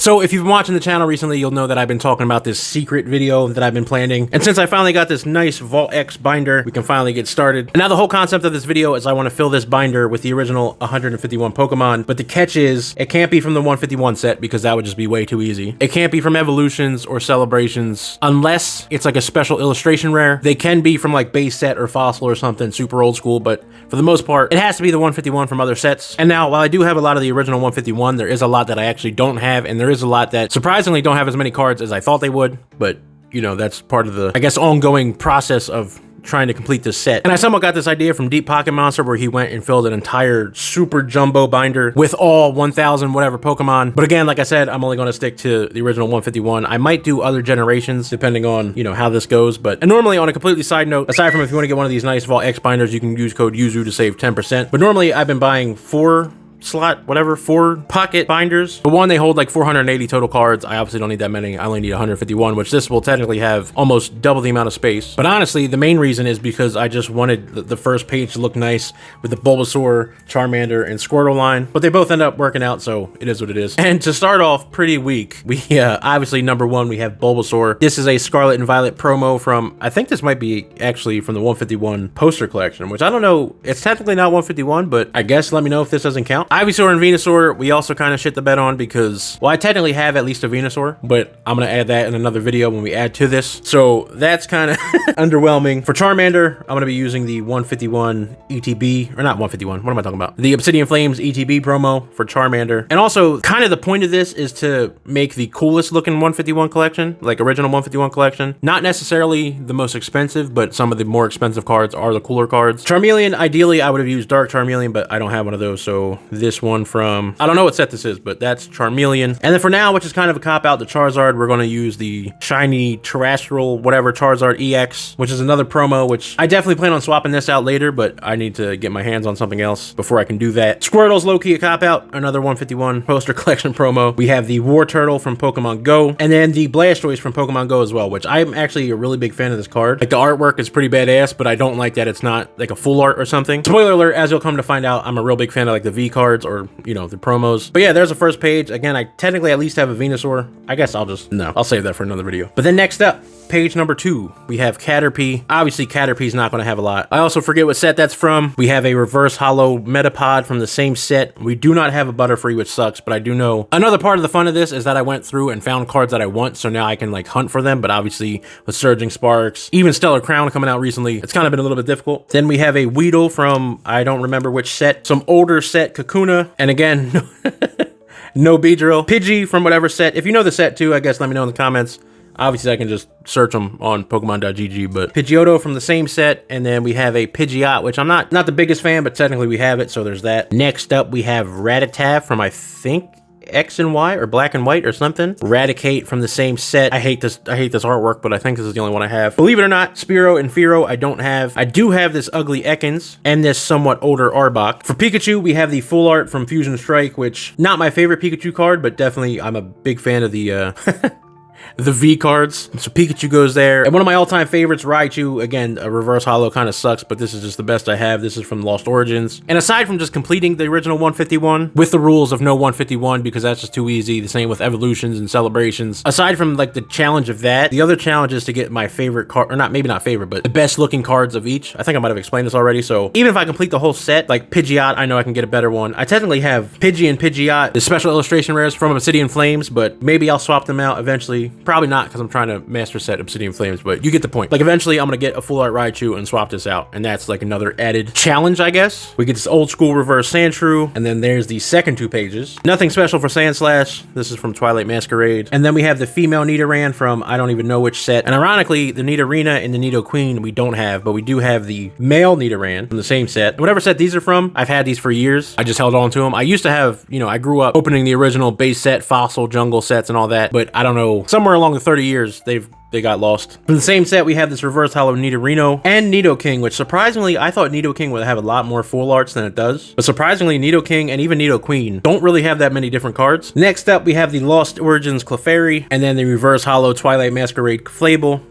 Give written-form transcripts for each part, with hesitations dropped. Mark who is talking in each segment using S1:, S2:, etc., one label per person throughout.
S1: So if you've been watching the channel recently, you'll know that I've been talking about this secret video that I've been planning. And since I finally got this nice Vault X binder, we can finally get started. And now the whole concept of this video is I want to fill this binder with the original 151 Pokemon. But the catch is, it can't be from the 151 set because that would just be way too easy. It can't be from Evolutions or Celebrations unless it's like a special illustration rare. They can be from like base set or fossil or something super old school, but for the most part, it has to be the 151 from other sets. And now, while I do have a lot of the original 151, there is a lot that I actually don't have, and there is a lot that surprisingly don't have as many cards as I thought they would, but you know, that's part of the, I guess, ongoing process of trying to complete this set. And I somewhat got this idea from Deep Pocket Monster, where he went and filled an entire super jumbo binder with all 1,000 whatever Pokemon. But again, like I said, I'm only going to stick to the original 151. I might do other generations depending on, you know, how this goes. But and normally, on a completely side note, aside from if you want to get one of these nice Vault X binders, you can use code YUZU to save 10%. But normally I've been buying four pocket binders. But one, they hold like 480 total cards. I obviously don't need that many. I only need 151, which this will technically have almost double the amount of space. But honestly, the main reason is because I just wanted the first page to look nice with the Bulbasaur, Charmander, and Squirtle line. But they both end up working out, so it is what it is. And to start off pretty weak, we obviously number one, we have Bulbasaur. This is a Scarlet and Violet promo from, I think this might be actually from the 151 poster collection, which I don't know. It's technically not 151, but I guess let me know if this doesn't count. Ivysaur and Venusaur, we also kind of shit the bed on because, well, I technically have at least a Venusaur, but I'm going to add that in another video when we add to this. So that's kind of underwhelming. For Charmander, I'm going to be using the 151 ETB, or not 151, what am I talking about? The Obsidian Flames ETB promo for Charmander. And also, kind of the point of this is to make the coolest looking 151 collection, like original 151 collection. Not necessarily the most expensive, but some of the more expensive cards are the cooler cards. Charmeleon, ideally, I would have used Dark Charmeleon, but I don't have one of those, so this one from, I don't know what set this is, but that's Charmeleon. And then for now, which is kind of a cop-out, the Charizard, we're going to use the shiny terrestrial whatever Charizard EX, which is another promo, which I definitely plan on swapping this out later, but I need to get my hands on something else before I can do that. Squirtle's low-key a cop-out, another 151 poster collection promo. We have the War Turtle from Pokemon Go, and then the Blastoise from Pokemon Go as well, which I'm actually a really big fan of this card. Like, the artwork is pretty badass, but I don't like that it's not like a full art or something. Spoiler alert, as you'll come to find out, I'm a real big fan of like the V cards or, you know, the promos. But yeah, there's the first page. Again, I technically at least have a Venusaur. I guess I'll save that for another video. But then next up, page number 2, we have Caterpie. Obviously, Caterpie's not going to have a lot. I also forget what set that's from. We have a reverse hollow Metapod from the same set. We do not have a Butterfree, which sucks, but I do know. Another part of the fun of this is that I went through and found cards that I want, so now I can like hunt for them, but obviously with Surging Sparks, even Stellar Crown coming out recently, it's kind of been a little bit difficult. Then we have a Weedle from, I don't remember which set, some older set, Kakuna, and again, no Beedrill. Pidgey from whatever set. If you know the set too, I guess let me know in the comments. Obviously, I can just search them on Pokemon.gg, but Pidgeotto from the same set, and then we have a Pidgeot, which I'm not the biggest fan, but technically we have it, so there's that. Next up, we have Rattata from, I think, X and Y or Black and White or something. Raticate from the same set. I hate this artwork, but I think this is the only one I have. Believe it or not, Spearow and Fearow I don't have. I do have this ugly Ekans and this somewhat older Arbok. For Pikachu, we have the full art from Fusion Strike, which not my favorite Pikachu card, but definitely I'm a big fan of the the V cards. So Pikachu goes there. And one of my all-time favorites, Raichu. Again, a reverse hollow kind of sucks, but this is just the best I have. This is from Lost Origins. And aside from just completing the original 151 with the rules of no 151 because that's just too easy, the same with Evolutions and Celebrations. Aside from like the challenge of that, the other challenge is to get my favorite card, or not, maybe not favorite, but the best looking cards of each. I think I might have explained this already. So even if I complete the whole set, like Pidgeot, I know I can get a better one. I technically have Pidgey and Pidgeot, the special illustration rares from Obsidian Flames, but maybe I'll swap them out eventually. Probably not, because I'm trying to master set Obsidian Flames, but you get the point. Like, eventually, I'm gonna get a full art Raichu and swap this out, and that's like another added challenge, I guess. We get this old school reverse Sandshrew, and then there's the second 2 pages. Nothing special for Sandslash. This is from Twilight Masquerade. And then we have the female Nidoran from I don't even know which set. And ironically, the Nidorina and the Nidoqueen we don't have, but we do have the male Nidoran from the same set. Whatever set these are from, I've had these for years. I just held on to them. I used to have, you know, I grew up opening the original base set, fossil, jungle sets, and all that, but I don't know, somewhere along the 30 years, they got lost. From the same set, we have this reverse hollow Nidorino and Nidoking, which surprisingly, I thought Nidoking would have a lot more full arts than it does. But surprisingly, Nidoking and even Nidoqueen don't really have that many different cards. Next up, we have the Lost Origins Clefairy, and then the reverse hollow Twilight Masquerade Clefable.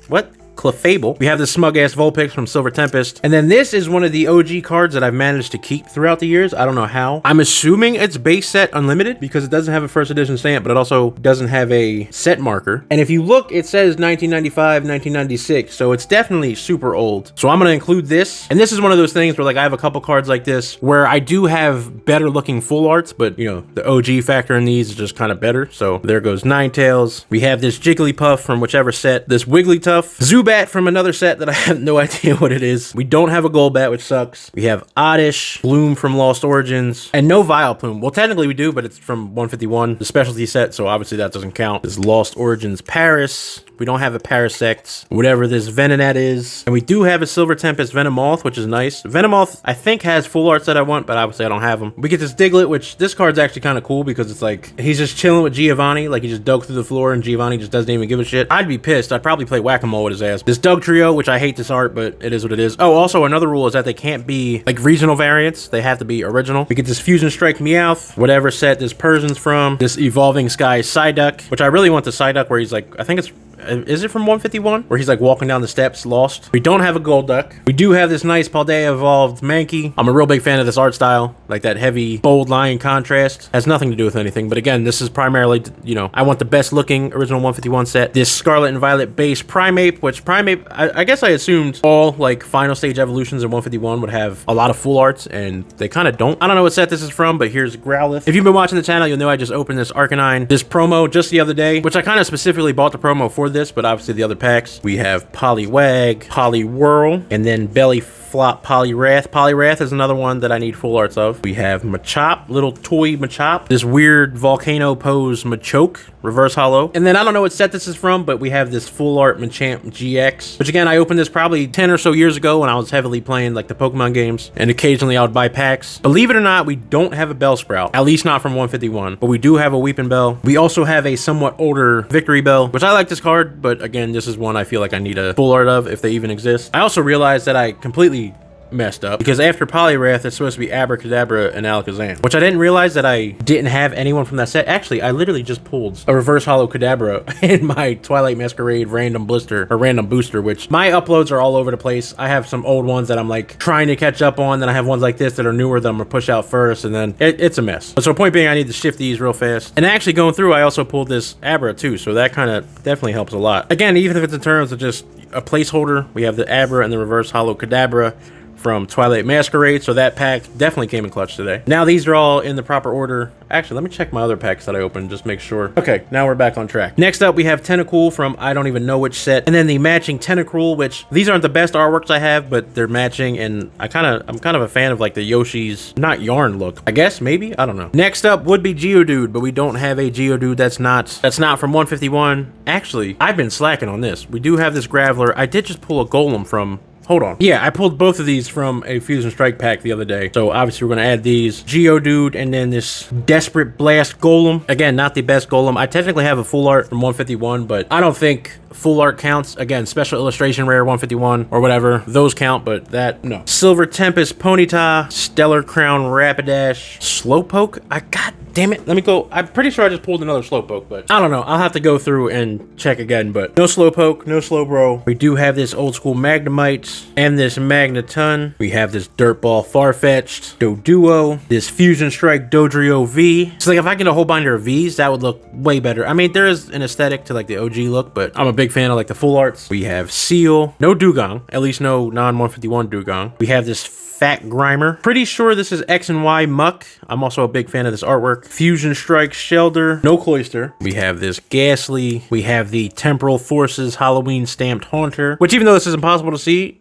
S1: What? Clefable. We have the smug-ass Vulpix from Silver Tempest. And then this is one of the OG cards that I've managed to keep throughout the years. I don't know how. I'm assuming it's base set unlimited because it doesn't have a first edition stamp, but it also doesn't have a set marker. And if you look, it says 1995, 1996, so it's definitely super old. So I'm gonna include this. And this is one of those things where like I have a couple cards like this where I do have better looking full arts, but you know, the OG factor in these is just kind of better. So there goes Ninetales. We have this Jigglypuff from whichever set, this Wigglytuff, Zubat from another set that I have no idea what it is. We don't have a Golbat, which sucks. We have Oddish, Bloom from Lost Origins, and no Vileplume. Well, technically we do, but it's from 151, the specialty set, so obviously that doesn't count. This Lost Origins Paris. We don't have a Parasect, whatever this Venonat is. And we do have a Silver Tempest Venomoth, which is nice. Venomoth, I think, has full arts that I want, but obviously I don't have them. We get this Diglett, which this card's actually kind of cool because it's like, he's just chilling with Giovanni. Like, he just dug through the floor and Giovanni just doesn't even give a shit. I'd be pissed. I'd probably play Whack-A-Mole with his ass. This Dugtrio, which I hate this art, but it is what it is. Oh, also another rule is that they can't be, like, regional variants. They have to be original. We get this Fusion Strike Meowth, whatever set this Persian's from. This Evolving Sky Psyduck, which I really want the Psyduck where he's like, I think it's, is it from 151? Where he's like walking down the steps lost. We don't have a Golduck. We do have this nice Paldea Evolved Mankey. I'm a real big fan of this art style. Like that heavy, bold line contrast. Has nothing to do with anything. But again, this is primarily, you know, I want the best looking original 151 set. This Scarlet and Violet base Primeape, which Primeape, I guess I assumed all like final stage evolutions in 151 would have a lot of full arts, and they kind of don't. I don't know what set this is from, but here's Growlithe. If you've been watching the channel, you'll know I just opened this Arcanine, this promo just the other day, which I kind of specifically bought the promo for this, but obviously the other packs. We have Poliwag, Poliwhirl, and then Belly Flop Poliwrath. Poliwrath is another one that I need full arts of. We have Machop, little toy Machop. This weird volcano pose Machoke, reverse hollow. And then I don't know what set this is from, but we have this full art Machamp GX, which again, I opened this probably 10 or so years ago when I was heavily playing like the Pokemon games, and occasionally I would buy packs. Believe it or not, we don't have a Bellsprout, at least not from 151, but we do have a Weeping Bell. We also have a somewhat older Victory Bell, which I like this card, but again, this is one I feel like I need a full art of if they even exist. I also realized that I completely messed up because after Poliwrath it's supposed to be Abracadabra and Alakazam, which I didn't realize that I didn't have anyone from that set. Actually, I literally just pulled a reverse hollow Kadabra in my Twilight Masquerade random blister or random booster, which my uploads are all over the place. I have some old ones that I'm like trying to catch up on, then I have ones like this that are newer that I'm gonna push out first, and then it's a mess. So point being, I need to shift these real fast. And actually going through, I also pulled this Abra too, so that kind of definitely helps a lot. Again, even if it's in terms of just a placeholder, we have the Abra and the reverse hollow Kadabra from Twilight Masquerade, so that pack definitely came in clutch today. Now these are all in the proper order. Actually, let me check my other packs that I opened, just make sure. Okay, now we're back on track. Next up, we have Tentacool from I don't even know which set, and then the matching Tentacruel, which these aren't the best artworks I have, but they're matching, and I'm kind of a fan of like the Yoshi's, not yarn look, I guess, maybe? I don't know. Next up would be Geodude, but we don't have a Geodude that's not from 151. Actually, I've been slacking on this. We do have this Graveler. I did just pull a Golem from, hold on. Yeah, I pulled both of these from a Fusion Strike pack the other day. So obviously we're going to add these. Geodude and then this Desperate Blast Golem. Again, not the best Golem. I technically have a full art from 151, but I don't think full art counts. Again, special illustration rare 151 or whatever. Those count, but that, no. Silver Tempest Ponyta, Stellar Crown Rapidash, Slowpoke. God damn it. Let me go. I'm pretty sure I just pulled another Slowpoke, but I don't know. I'll have to go through and check again, but no Slowpoke, no Slowbro. We do have this old school Magnemite and this Magneton. We have this Dirtball Farfetch'd, Doduo, this Fusion Strike Dodrio V. So like if I get a whole binder of Vs, that would look way better. I mean, there is an aesthetic to like the OG look, but I'm a big fan of like the full arts. We have Seal, no Dugong, at least no non-151 Dugong. We have this Fat Grimer. Pretty sure this is X and Y Muck. I'm also a big fan of this artwork. Fusion Strike Shelder, no Cloyster. We have this Ghastly. We have the Temporal Forces Halloween Stamped Haunter, which even though this is impossible to see,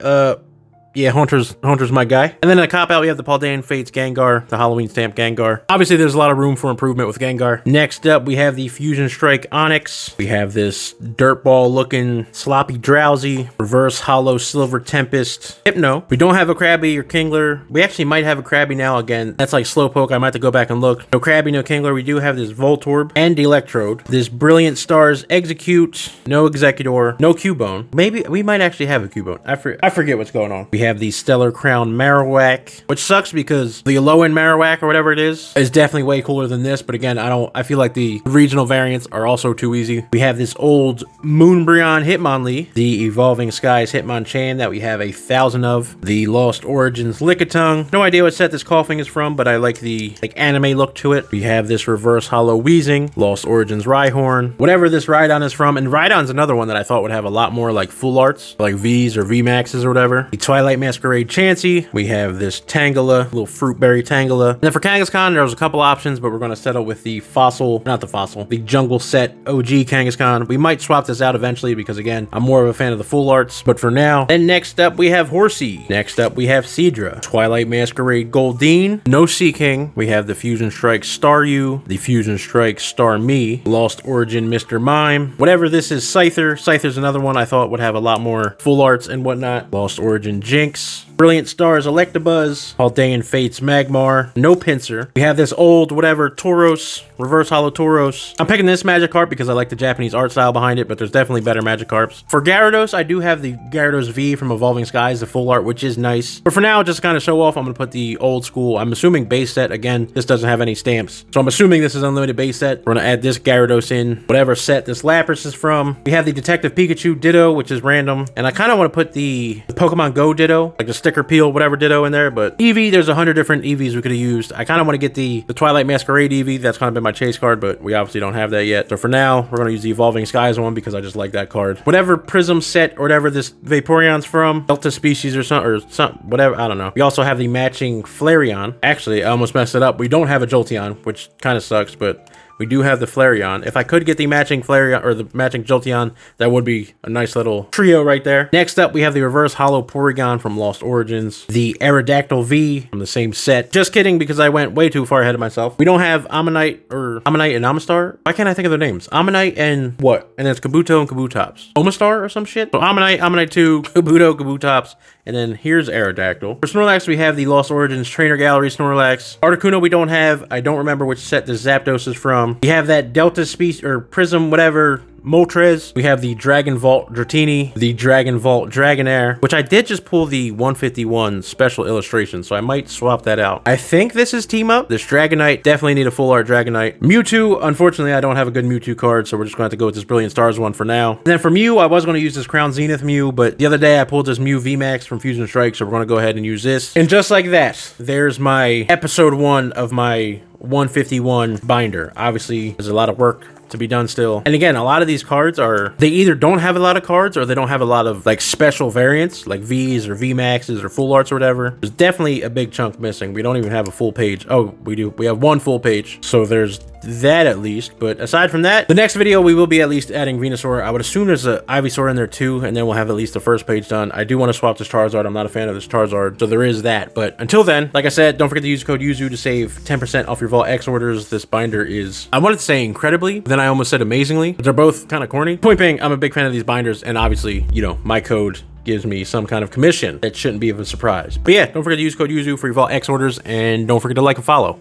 S1: yeah, Haunter's my guy. And then in a cop-out, we have the Paldean Fates Gengar, the Halloween stamped Gengar. Obviously, there's a lot of room for improvement with Gengar. Next up, we have the Fusion Strike Onyx. We have this dirtball-looking Sloppy Drowsy, Reverse Hollow Silver Tempest, Hypno. We don't have a Krabby or Kingler. We actually might have a Krabby now again. That's like Slowpoke. I might have to go back and look. No Krabby, no Kingler. We do have this Voltorb and Electrode. This Brilliant Stars Execute, no Executor, no Cubone. Maybe we might actually have a Cubone. I forget what's going on. We have the Stellar Crown Marowak, which sucks because the low-end Marowak or whatever it is definitely way cooler than this. But again, I feel like the regional variants are also too easy. We have this old Moonbryon Hitmonlee, the Evolving Skies Hitmonchan that we have 1,000 of, the Lost Origins Lickitung. No idea what set this Koffing is from, but I like the anime look to it. We have this Reverse Hollow Weezing, Lost Origins Rhyhorn, whatever this Rhydon is from. And Rhydon's another one that I thought would have a lot more like full arts, like V's or VMAXs or whatever. The Twilight Masquerade Chansey. We have this Tangela, little Fruitberry Tangela. And then for Kangaskhan, there was a couple options, but we're going to settle with the the Jungle Set OG Kangaskhan. We might swap this out eventually because again, I'm more of a fan of the full arts, but for now. Then next up we have Horsey. Next up we have Seadra, Twilight Masquerade Goldeen, No Seaking. We have the Fusion Strike Staryu, the Fusion Strike Starmie, Lost Origin Mr. Mime. Whatever this is, Scyther. Scyther's another one I thought would have a lot more full arts and whatnot. Lost Origin Jinx, Brilliant Stars Electabuzz, Haldean Fates Magmar, No Pinsir. We have this old whatever Tauros, Reverse Hollow Tauros. I'm picking this Magikarp because I like the Japanese art style behind it, but there's definitely better Magikarps. For Gyarados, I do have the Gyarados V from Evolving Skies, the full art, which is nice. But for now, just to kind of show off, I'm going to put the old school, I'm assuming base set. Again, this doesn't have any stamps, so I'm assuming this is unlimited base set. We're going to add this Gyarados in, whatever set this Lapras is from. We have the Detective Pikachu Ditto, which is random, and I kind of want to put the Pokemon Go Ditto, like the sticker peel, whatever Ditto in there, but Eevee, there's 100 different Eevees we could have used. I kind of want to get the Twilight Masquerade Eevee. That's kind of been my chase card, but we obviously don't have that yet. So for now, we're going to use the Evolving Skies one because I just like that card. Whatever Prism set or whatever this Vaporeon's from, Delta Species or something, whatever, I don't know. We also have the matching Flareon. Actually, I almost messed it up. We don't have a Jolteon, which kind of sucks, but we do have the Flareon. If I could get the matching Flareon or the matching Jolteon, that would be a nice little trio right there. Next up, we have the Reverse Hollow Porygon from Lost Origins, the Aerodactyl V from the same set. Just kidding, because I went way too far ahead of myself. We don't have Ammonite and Amistar. Why can't I think of their names? Ammonite and what? And then it's Kabuto and Kabutops. Omastar or some shit? So Ammonite, Ammonite 2, Kabuto, Kabutops, and then here's Aerodactyl. For Snorlax, we have the Lost Origins Trainer Gallery Snorlax. Articuno we don't have. I don't remember which set the Zapdos is from. We have that Delta Species or Prism, whatever, Moltres. We have the Dragon Vault Dratini, the Dragon Vault Dragonair, which I did just pull the 151 special illustration, so I might swap that out. I think this is Team Up. This Dragonite, definitely need a full art Dragonite. Mewtwo, unfortunately, I don't have a good Mewtwo card, so we're just going to have to go with this Brilliant Stars one for now. And then for Mew, I was going to use this Crown Zenith Mew, but the other day I pulled this Mew VMAX from Fusion Strike, so we're going to go ahead and use this. And just like that, there's my episode 1 of my 151 binder. Obviously, there's a lot of work to be done still. And again, a lot of these cards they either don't have a lot of cards or they don't have a lot of like special variants like V's or VMAXs or full arts or whatever. There's definitely a big chunk missing. We don't even have a full page. Oh, we do. We have one full page. So there's that at least. But aside from that, the next video we will be at least adding Venusaur. I would assume there's a Ivysaur in there too, and then we'll have at least the first page done. I do want to swap this Charizard. I'm not a fan of this Charizard, so there is that. But until then, like I said, don't forget to use code YUZU to save 10% off your Vault X orders. This binder is, I wanted to say incredibly, then I almost said amazingly, but they're both kind of corny. Point being, I'm a big fan of these binders, and obviously, you know, my code gives me some kind of commission that shouldn't be of a surprise. But yeah, don't forget to use code YUZU for your Vault X orders, and don't forget to like and follow.